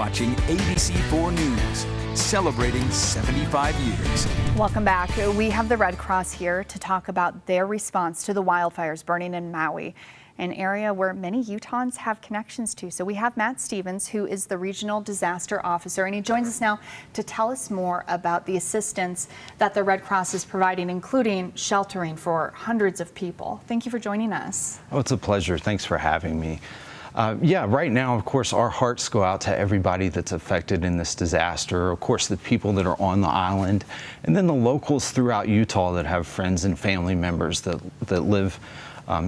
watching ABC4 News, celebrating 75 years. Welcome back. We have the Red Cross here to talk about their response to the wildfires burning in Maui, an area where many Utahns have connections to. So we have Matt Stevens, who is the Regional Disaster Officer, and he joins us now to tell us more about the assistance that the Red Cross is providing, including sheltering for hundreds of people. Thank you for joining us. Oh, it's a pleasure. Thanks for having me. Yeah, right now, of course, our hearts go out to everybody that's affected in this disaster. Of course, the people that are on the island, and then the locals throughout Utah that have friends and family members that live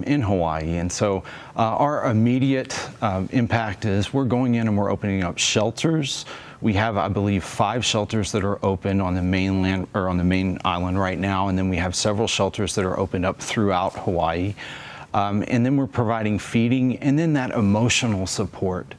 in Hawaii. And so our immediate impact is we're going in and we're opening up shelters. We have, I believe, 5 shelters that are open on the mainland or on the main island right now, and then we have several shelters that are opened up throughout Hawaii. And then we're providing feeding and then that emotional support.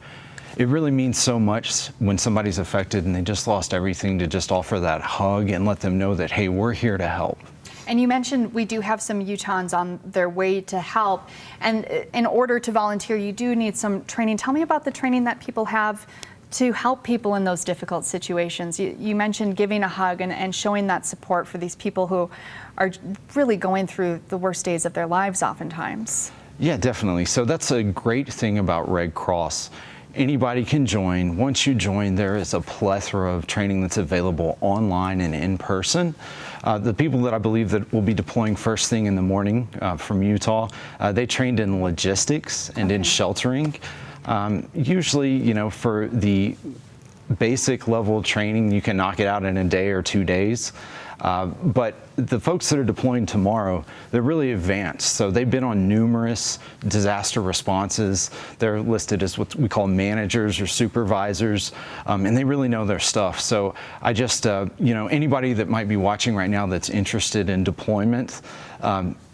It really means so much when somebody's affected and they just lost everything to just offer that hug and let them know that, hey, we're here to help. And you mentioned we do have some Utahns on their way to help. And in order to volunteer, you do need some training. Tell me about the training that people have to help people in those difficult situations. You mentioned giving a hug and showing that support for these people who are really going through the worst days of their lives oftentimes. Yeah, definitely. So that's a great thing about Red Cross. Anybody can join. Once you join, there is a plethora of training that's available online and in person. The people that I believe that will be deploying first thing in the morning from Utah, they trained in logistics and in sheltering. Usually, you know, for the basic level training, you can knock it out in a day or 2 days. But the folks that are deploying tomorrow, they're really advanced. So they've been on numerous disaster responses. They're listed as what we call managers or supervisors, and they really know their stuff. So I just, you know, anybody that might be watching right now that's interested in deployment,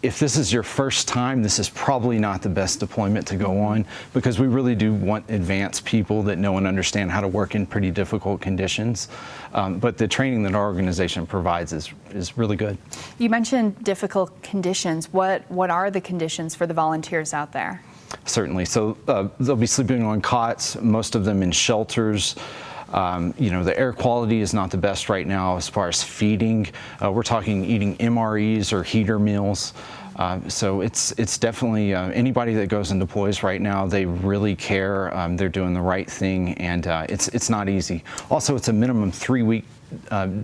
if this is your first time, this is probably not the best deployment to go on, because we really do want advanced people that know and understand how to work in pretty difficult conditions. But the training that our organization provides is really good. You mentioned difficult conditions. What are the conditions for the volunteers out there? Certainly. So they'll be sleeping on cots, most of them in shelters. You know, the air quality is not the best right now as far as feeding. We're talking eating MREs or heater meals. So it's definitely anybody that goes and deploys right now, they really care. They're doing the right thing, and it's not easy. Also, it's a minimum 3-week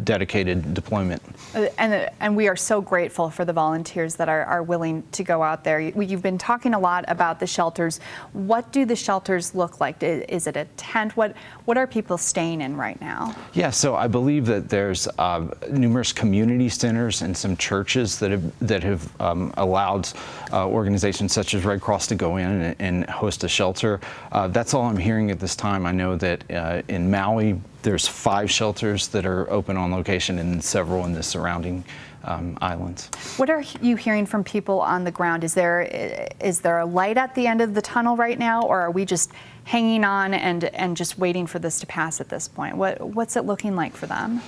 dedicated deployment. And we are so grateful for the volunteers that are willing to go out there. You've been talking a lot about the shelters. What do the shelters look like? Is it a tent? What are people staying in right now? Yeah, so I believe that there's numerous community centers and some churches that have allowed organizations such as Red Cross to go in and host a shelter. That's all I'm hearing at this time. I know that in Maui, there's 5 shelters that are open on location and several in the surrounding islands. What are you hearing from people on the ground? Is there a light at the end of the tunnel right now, or are we just hanging on and just waiting for this to pass at this point? What's it looking like for them?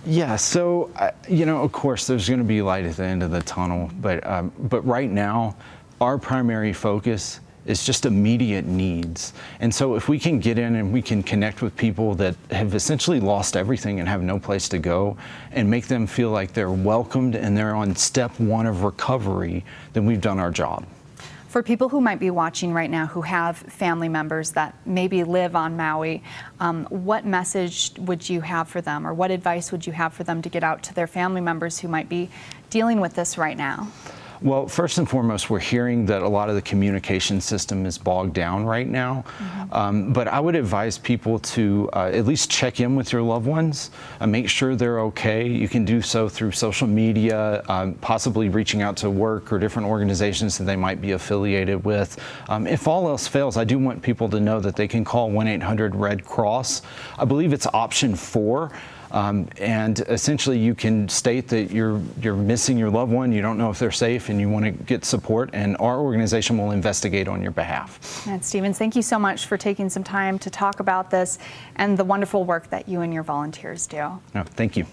Yeah, so you know, of course, there's going to be light at the end of the tunnel, but right now, our primary focus is just immediate needs. And so if we can get in and we can connect with people that have essentially lost everything and have no place to go and make them feel like they're welcomed and they're on step 1 of recovery, then we've done our job. For people who might be watching right now who have family members that maybe live on Maui, what message would you have for them, or what advice would you have for them to get out to their family members who might be dealing with this right now? Well, first and foremost, we're hearing that a lot of the communication system is bogged down right now. But I would advise people to at least check in with your loved ones, make sure they're okay. You can do so through social media, possibly reaching out to work or different organizations that they might be affiliated with. If all else fails, I do want people to know that they can call 1-800-RED-CROSS. I believe it's option 4. And essentially you can state that you're missing your loved one, you don't know if they're safe, and you want to get support, and our organization will investigate on your behalf. Matt Stevens, thank you so much for taking some time to talk about this and the wonderful work that you and your volunteers do. No, thank you.